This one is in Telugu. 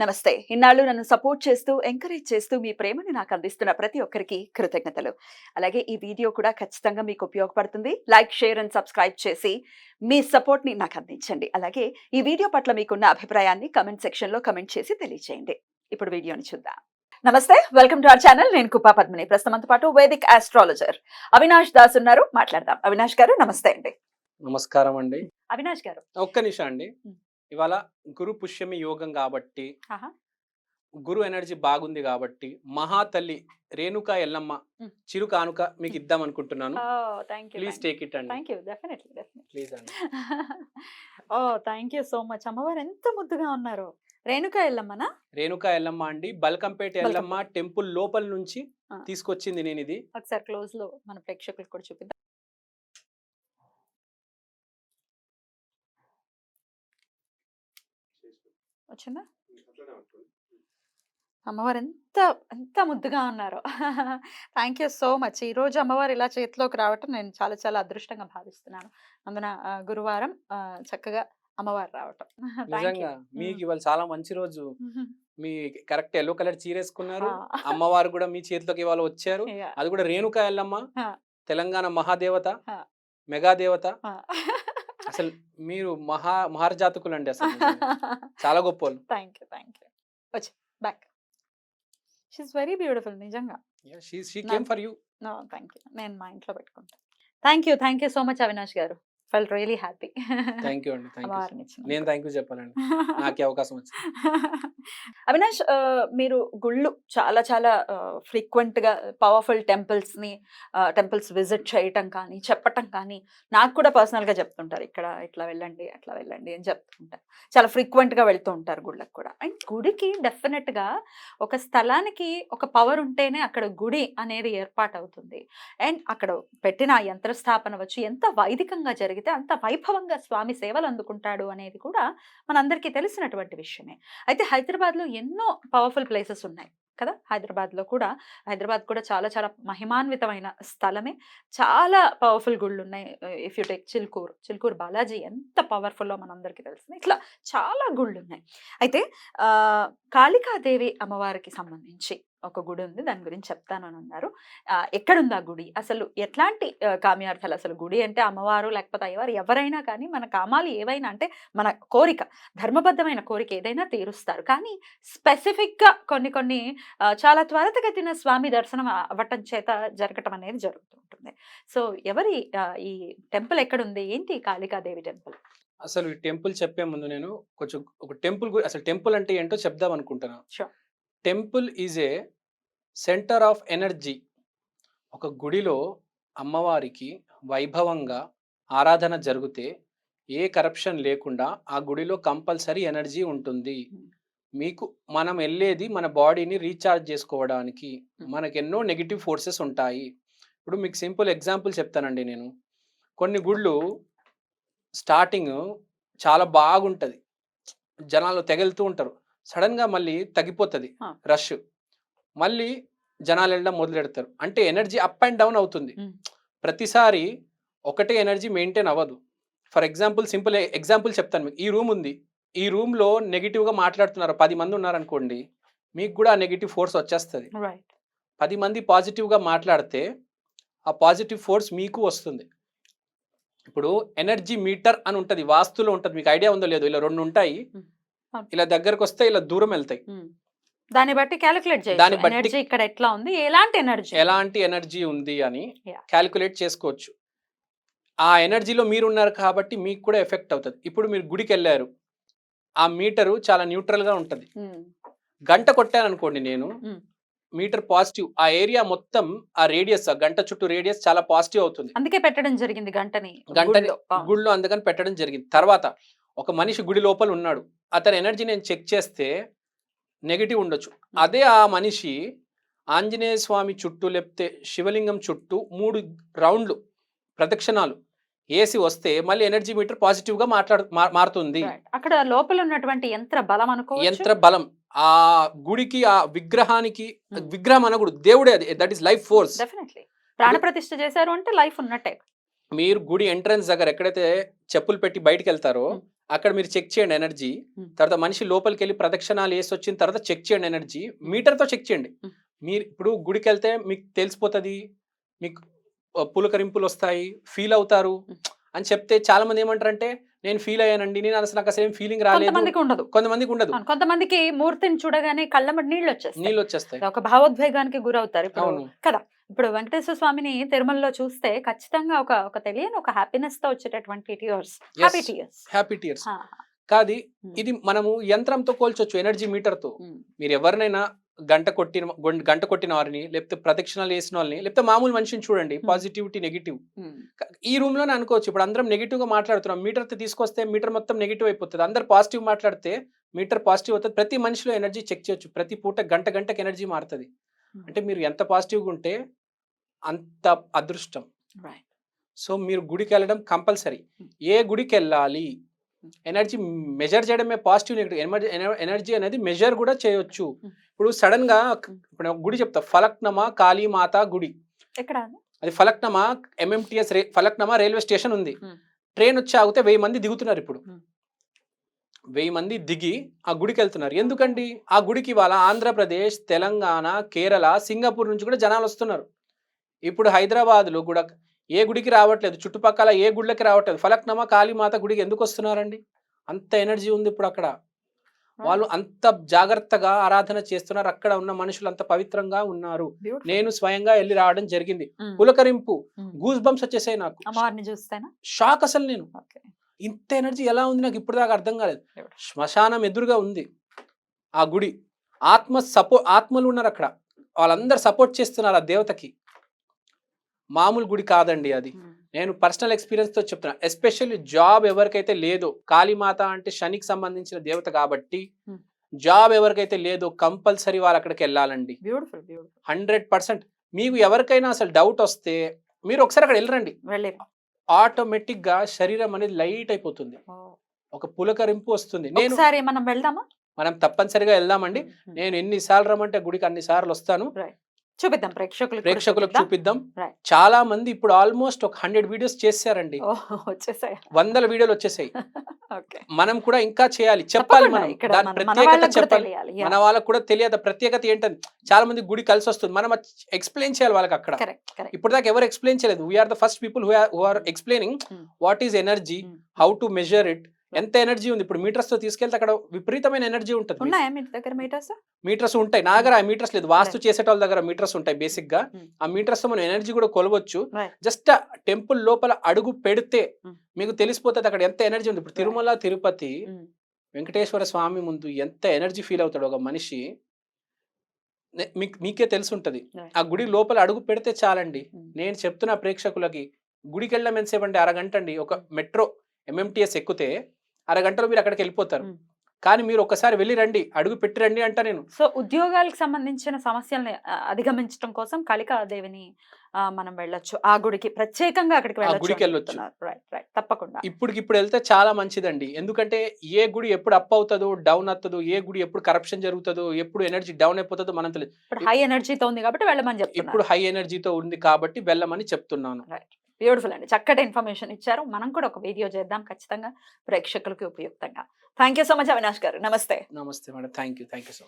నమస్తే. ఇన్నాళ్ళు నన్ను సపోర్ట్ చేస్తూ, ఎంకరేజ్ చేస్తూ మీ ప్రేమని నాకు అందిస్తున్న ప్రతి ఒక్కరికి కృతజ్ఞతలు. అలాగే ఈ వీడియో కూడా ఖచ్చితంగా మీకు ఉపయోగపడుతుంది. లైక్, షేర్ అండ్ సబ్స్క్రైబ్ చేసి మీ సపోర్ట్‌ని నాకు అందించండి. అలాగే ఈ వీడియో పట్ల మీకున్న అభిప్రాయాన్ని కామెంట్ సెక్షన్‌లో కామెంట్ చేసి తెలియజేయండి. ఇప్పుడు వీడియోని చూద్దాం. నమస్తే. Welcome to our channel. నేను కుప్పా పద్మిని. ప్రస్తుతం మనతో పాటు వేదిక్ ఆస్ట్రాలజర్ అవినాష్ దాస్ ఉన్నారు. మాట్లాడదాం. అవినాష్ గారు నమస్తే అండి. నమస్కారం అండి. అవినాష్ గారు. ఒక్క నిమిషం అండి. ఇవాళ గురు పుష్యమి యోగం కాబట్టి, ఆహా! గురు ఎనర్జీ బాగుంది కాబట్టి, మహాతల్లి రేణుకా ఎల్లమ్మ చిరు కానుక మీకు ఇద్దాం అనుకుంటున్నాను. Oh! Thank you. Please take it అండి. Thank you. డెఫినెట్లీ. ప్లీజ్ అండి. Oh! Thank you so much. అమ్మవారు ఎంత ముద్దుగా ఉన్నారు. రేణుకా ఎల్లమ్మనా? రేణుకా ఎల్లమ్మ అండి. బల్కంపేట ఎల్లమ్మ టెంపుల్ లోపల నుంచి తీసుకొచ్చింది నేను ఇది. ఒకసారి క్లోజ్ లో మన ప్రేక్షకులకు కూడా చూపిద్దాం. వచ్చిందా? అమ్మవారు ఎంత ఎంత ముద్దుగా ఉన్నారు. Thank you so much. ఈ రోజు అమ్మవారు ఇలా చేతిలోకి రావటం నేను చాలా చాలా అదృష్టంగా భావిస్తున్నాను. అందున గురువారం చక్కగా అమ్మవారు రావటం. నిజంగా మీకు ఇవాళ చాలా మంచి రోజు. మీ కరెక్ట్ ఎల్లో కలర్ చీరేసుకున్నారు. అమ్మవారు కూడా మీ చేతిలోకి ఇవాళ వచ్చారు. అది కూడా రేణుకా ఎల్లమ్మ, తెలంగాణ మహాదేవత, మెగా దేవత. అసలు మీరు మహారజాతకులు అండి. అసలు చాలా గొప్ప వాళ్ళు. Thank you. వచ్చి back. She is very beautiful నిజంగా. She came for you. No thank you. నేను మా ఇంట్లో పెట్టుకుంటాను. Thank you so much Avinash garu. Felt really happy. Thank you అండి. నేను థ్యాంక్ యూ చెప్పాలండి. నాకు అవకాశం వచ్చింది. అవినాష్, మీరు గుళ్ళు చాలా చాలా ఫ్రీక్వెంట్ గా పవర్ఫుల్ టెంపుల్స్ విజిట్ చేయటం కానీ చెప్పటం కానీ నాకు కూడా పర్సనల్ గా చెప్తుంటారు. ఇక్కడ ఇట్లా వెళ్ళండి అట్లా వెళ్ళండి అని చెప్తుంటారు. చాలా ఫ్రీక్వెంట్ గా వెళ్తూ ఉంటారు గుళ్ళకి కూడా. అండ్ గుడికి డెఫినెట్ గా ఒక స్థలానికి ఒక పవర్ ఉంటేనే అక్కడ గుడి అనేది ఏర్పాటు అవుతుంది. అండ్ అక్కడ పెట్టిన యంత్రస్థాపన వచ్చి ఎంత వైదికంగా జరిగితే అంత వైభవంగా స్వామి సేవలు అందుకుంటాడు అనేది కూడా మనందరికీ తెలిసినటువంటి విషయమే. అయితే హైదరాబాద్లో ఎన్నో పవర్ఫుల్ ప్లేసెస్ ఉన్నాయి కదా. హైదరాబాద్ కూడా చాలా చాలా మహిమాన్వితమైన స్థలమే. చాలా పవర్ఫుల్ గుళ్ళు ఉన్నాయి. If you take Chilkur Balaji ఎంత పవర్ఫుల్లో మనందరికీ తెలిసింది. ఇట్లా చాలా గుళ్ళు ఉన్నాయి. అయితే కాళికాదేవి అమ్మవారికి సంబంధించి ఒక గుడి ఉంది. దాని గురించి చెప్తానని అన్నారు. ఎక్కడుంది ఆ గుడి? అసలు ఎట్లాంటి కామ్యార్థాలు? అసలు గుడి అంటే అమ్మవారు లేకపోతే అయ్యవారు ఎవరైనా కానీ మన కామాలు ఏవైనా అంటే మన కోరిక, ధర్మబద్ధమైన కోరిక ఏదైనా తీరుస్తారు. కానీ స్పెసిఫిక్గా కొన్ని చాలా త్వరితగతిన స్వామి దర్శనం అవ్వటం చేత జరగటం అనేది జరుగుతూ ఉంటుంది. సో ఎవరి ఈ టెంపుల్ ఎక్కడుంది? ఏంటి కాళికాదేవి టెంపుల్? అసలు ఈ టెంపుల్ చెప్పే ముందు నేను కొంచెం ఒక అసలు టెంపుల్ అంటే ఏంటో చెప్దాం అనుకుంటున్నాను. Sure. Temple is a centre of energy. ఒక గుడిలో అమ్మవారికి వైభవంగా ఆరాధన జరిగితే ఏ కరప్షన్ లేకుండా ఆ గుడిలో కంపల్సరీ ఎనర్జీ ఉంటుంది. మనం వెళ్ళేది మన బాడీని రీఛార్జ్ చేసుకోవడానికి. మనకు ఎన్నో నెగిటివ్ ఫోర్సెస్ ఉంటాయి. ఇప్పుడు మీకు సింపుల్ ఎగ్జాంపుల్ చెప్తానండి. నేను కొన్ని గుళ్ళు స్టార్టింగ్ చాలా బాగుంటుంది, జనాలు తెగలుతూ ఉంటారు. సడన్గా మళ్ళీ తగ్గిపోతుంది రష్, మళ్ళీ జనాలు వెళ్ళడం మొదలెడతారు. అంటే ఎనర్జీ అప్ అండ్ డౌన్ అవుతుంది. ప్రతిసారి ఒకటే ఎనర్జీ మెయింటైన్ అవ్వదు. ఫర్ ఎగ్జాంపుల్ సింపుల్ ఎగ్జాంపుల్ చెప్తాను మీకు. ఈ రూమ్ ఉంది. ఈ రూమ్లో నెగిటివ్గా మాట్లాడుతున్నారు 10 మంది ఉన్నారనుకోండి, మీకు కూడా ఆ నెగిటివ్ ఫోర్స్ వచ్చేస్తుంది. 10 మంది పాజిటివ్గా మాట్లాడితే ఆ పాజిటివ్ ఫోర్స్ మీకు వస్తుంది. ఇప్పుడు ఎనర్జీ మీటర్ అని ఉంటుంది, వాస్తులో ఉంటుంది. మీకు ఐడియా ఉందో లేదో? ఇలా 2 ఉంటాయి. ఇలా దగ్గరకు వస్తే ఇలా దూరం వెళ్తాయి. దాన్ని బట్టి క్యాలిక్యులేట్ చేయాలి. ఎనర్జీ ఇక్కడ ఎట్లా ఉంది, ఎలాంటి ఎనర్జీ ఉంది అని క్యాలిక్యులేట్ చేసుకోవచ్చు. ఆ ఎనర్జీలో మీరు ఉన్నారు కాబట్టి మీకు కూడా ఎఫెక్ట్ అవుతుంది. ఇప్పుడు మీరు గుడికి వెళ్ళారు, ఆ మీటరు చాలా న్యూట్రల్ గా ఉంటుంది. గంట కొట్టాను అనుకోండి నేను, మీటర్ పాజిటివ్, ఆ ఏరియా మొత్తం ఆ రేడియస్, ఆ గంట చుట్టూ రేడియస్ చాలా పాజిటివ్ అవుతుంది. అందుకే పెట్టడం జరిగింది గంటని గుడిలో, అందుకని పెట్టడం జరిగింది. తర్వాత ఒక మనిషి గుడి లోపల ఉన్నాడు, అతని ఎనర్జీ నేను చెక్ చేస్తే నెగిటివ్ ఉండొచ్చు. అదే ఆ మనిషి ఆంజనేయ స్వామి చుట్టూ లేకపోతే శివలింగం చుట్టూ 3 రౌండ్లు ప్రదక్షిణాలు ఏసి వస్తే మళ్ళీ ఎనర్జీ మీటర్ పాజిటివ్ గా మారుతుంది. అక్కడ లోపల ఉన్నటువంటి యంత్ర బలం ఆ గుడికి, ఆ విగ్రహానికి, విగ్రహం అనకూడదు, దేవుడే అది. That is life force. ప్రాణ ప్రతిష్ఠ చేశారు అంటే లైఫ్ ఉన్నట్టే. మీరు గుడి ఎంట్రన్స్ దగ్గర ఎక్కడైతే చెప్పులు పెట్టి బయటకు వెళ్తారో అక్కడ మీరు చెక్ చేయండి ఎనర్జీ. Hmm. తర్వాత మనిషి లోపలికి వెళ్ళి ప్రదక్షిణాలు వేసి వచ్చిన తర్వాత చెక్ చేయండి ఎనర్జీ. మీటర్తో చెక్ చేయండి. Hmm. మీరు ఇప్పుడు గుడికి వెళ్తే మీకు తెలిసిపోతుంది, మీకు పులకరింపులు వస్తాయి, ఫీల్ అవుతారు అని చెప్తే చాలా మంది ఏమంటారంటే నేను ఫీల్ అయ్యానండి, నేను అసలు నాకు అసలు ఏం ఫీలింగ్ రాలేదు. కొంతమందికి ఉండదు. కొంతమందికి ఉండదు, అవును, కొంతమందికి మూర్తిని చూడగానే కళ్ళమ్మటి నీళ్ళు వచ్చేస్తాయి, నీళ్ళు వచ్చేస్తాయి. ఒక భావోద్వేగానికి గురవుతారు ఇప్పుడు అవును, కదా. ఇప్పుడు వెంకటేశ్వర స్వామిని తిరుమలలో చూస్తే ఖచ్చితంగా ఒక తెలియని ఒక హ్యాపీనెస్ తో వచ్చేటటువంటి tears, happy tears. Happy tears కాదు. ఇది మనము యంత్రంతో కోల్చొచ్చు, ఎనర్జీ మీటర్తో. మీరు ఎవరినైనా గంట కొట్టిన వారిని, లేకపోతే ప్రదక్షిణాలు వేసిన వాళ్ళని, లేకపోతే మామూలు మనిషిని చూడండి, పాజిటివిటీ నెగిటివ్ ఈ రూమ్ లోనే అనుకోవచ్చు. ఇప్పుడు అందరం నెగిటివ్ గా మాట్లాడుతున్నాం, మీటర్ తీసుకొస్తే మీటర్ మొత్తం నెగిటివ్ అయిపోతుంది. అందరు పాజిటివ్ మాట్లాడితే మీటర్ పాజిటివ్ అవుతుంది. ప్రతి మనిషిలో ఎనర్జీ చెక్ చేయొచ్చు, ప్రతి పూట గంటకి ఎనర్జీ మారుతుంది. అంటే మీరు ఎంత పాజిటివ్గా ఉంటే అంత అదృష్టం. సో మీరు గుడికి వెళ్ళడం కంపల్సరీ. ఏ గుడికి వెళ్ళాలి, ఎనర్జీ మెజర్ చేయడమే పాజిటివ్ నెగిటివ్. ఎనర్జీ అనేది మెజర్ కూడా చేయొచ్చు. ఇప్పుడు సడన్ గా ఇప్పుడు ఒక గుడి చెప్తా, ఫలక్నమా కాళీమాత గుడి. ఎక్కడ అది Falaknuma MMTS Falaknuma railway station ఉంది. ట్రైన్ వచ్చి ఆగితే 1000 మంది దిగుతున్నారు. ఇప్పుడు 1000 మంది దిగి ఆ గుడికి వెళ్తున్నారు. ఎందుకండి? ఆ గుడికి వాళ్ళ ఆంధ్రప్రదేశ్, తెలంగాణ, కేరళ, సింగపూర్ నుంచి కూడా జనాలు వస్తున్నారు. ఇప్పుడు హైదరాబాద్లో కూడా ఏ గుడికి రావట్లేదు, చుట్టుపక్కల ఏ గుడికి రావట్లేదు, ఫలక్నమా కాళీమాత గుడికి ఎందుకు వస్తున్నారండి? అంత ఎనర్జీ ఉంది ఇప్పుడు అక్కడ. వాళ్ళు అంత జాగ్రత్తగా ఆరాధన చేస్తున్నారు. అక్కడ ఉన్న మనుషులు అంత పవిత్రంగా ఉన్నారు. నేను స్వయంగా వెళ్ళి రావడం జరిగింది. పులకరింపు, గూస్ బంప్స్ వచ్చేసాయి నాకు. షాక్ అసలు. నేను ఇంత ఎనర్జీ ఎలా ఉంది నాకు ఇప్పుడు దాకా అర్థం కాలేదు. శ్మశానం ఎదురుగా ఉంది ఆ గుడి. ఆత్మలు ఉన్నారు అక్కడ, వాళ్ళందరూ సపోర్ట్ చేస్తున్నారు ఆ దేవతకి. మామూలు గుడి కాదండి అది. నేను పర్సనల్ ఎక్స్పీరియన్స్ తో చెప్తున్నా. ఎస్పెషల్లీ జాబ్ ఎవరికైతే లేదో, కాళీమాత అంటే శనికి సంబంధించిన దేవత కాబట్టి జాబ్ ఎవరికైతే లేదో కంపల్సరీ వాళ్ళు అక్కడికి వెళ్ళాలండి. 100%. మీకు ఎవరికైనా అసలు డౌట్ వస్తే మీరు ఒకసారి అక్కడ వెళ్ళరండి, ఆటోమేటిక్ గా శరీరం అనేది లైట్ అయిపోతుంది, ఒక పులకరింపు వస్తుంది. మనం తప్పనిసరిగా వెళ్దామండి. నేను ఎన్నిసార్లు రమ్మంటే గుడికి అన్నిసార్లు వస్తాను. చూపిద్దాం, ప్రేక్షకులకు చూపిద్దాం. చాలా మంది ఇప్పుడు ఆల్మోస్ట్ ఒక 100 వీడియోస్ చేశారండి, 100 వీడియోలు వచ్చేసాయి. మనం కూడా ఇంకా చేయాలి, చెప్పాలి. మనం దాని ప్రత్యేకత చెప్పాలి, మన వాళ్ళకు కూడా తెలియదు ప్రత్యేకత ఏంటని. చాలా మంది గుడి కలిసి వస్తుంది, మనం ఎక్స్ప్లెయిన్ చేయాలి వాళ్ళకి అక్కడ. ఇప్పుడు దాకా ఎవరు ఎక్స్ప్లెయిన్ చేయలేదు. We're the first people who are explaining what is energy, how to measure it, ఎంత ఎనర్జీ ఉంది. ఇప్పుడు మీటర్స్ తో తీసుకెళ్తే అక్కడ విపరీతమైన ఎనర్జీ ఉంటుంది. మీటర్స్ ఉంటాయి, నా దగ్గర ఆ మీటర్స్ లేదు. వాస్తు చేసేటోళ్ళ దగ్గర మీటర్స్ ఉంటాయి. బేసిక్ గా ఆ మీటర్స్ తో మనం ఎనర్జీ కూడా కొలవచ్చు. జస్ట్ టెంపుల్ లోపల అడుగు పెడితే మీకు తెలిసిపోతుంది అక్కడ ఎంత ఎనర్జీ ఉంది. ఇప్పుడు తిరుమల, తిరుపతి, వెంకటేశ్వర స్వామి ముందు ఎంత ఎనర్జీ ఫీల్ అవుతాడు ఒక మనిషి, మీకే తెలుసుంటది. ఆ గుడి లోపల అడుగు పెడితే చాలండి. నేను చెప్తున్నా ప్రేక్షకులకి, గుడికి వెళ్ళడం ఎంతసేపు అండి, అరగంట అండి. ఒక మెట్రో MMTS ఎక్కితే అరగంటలో మీరు అక్కడికి వెళ్ళిపోతారు. కానీ మీరు ఒకసారి వెళ్ళి రండి, అడుగు పెట్టి రండి అంట నేను. సో ఉద్యోగాలకు సంబంధించిన సమస్యల్ని అధిగమించడం కోసం కాళికాదేవిని మనం వెళ్ళొచ్చు, ఆ గుడికి ప్రత్యేకంగా అక్కడికి వెళ్ళొచ్చు. తప్పకుండా ఇప్పుడు వెళ్తే చాలా మంచిదండి. ఎందుకంటే ఏ గుడి ఎప్పుడు అప్ అవుతుందో డౌన్ అవుతుందో, ఏ గుడి ఎప్పుడు కరప్షన్ జరుగుతుందో, ఎప్పుడు ఎనర్జీ డౌన్ అయిపోతుందో మనం తెలియదు. ఇప్పుడు హై ఎనర్జీతో ఉంది కాబట్టి వెళ్ళమని చెప్తున్నారు. ఇప్పుడు హై ఎనర్జీతో ఉంది కాబట్టి వెళ్ళమని చెప్తున్నాను. బ్యూటిఫుల్ అండి, చక్కటి ఇన్ఫర్మేషన్ ఇచ్చారు. మనం కూడా ఒక వీడియో చేద్దాం ఖచ్చితంగా, ప్రేక్షకులకి ఉపయుక్తంగా. Thank you so much Avinash garu. నమస్తే. నమస్తే madam. Thank you so much.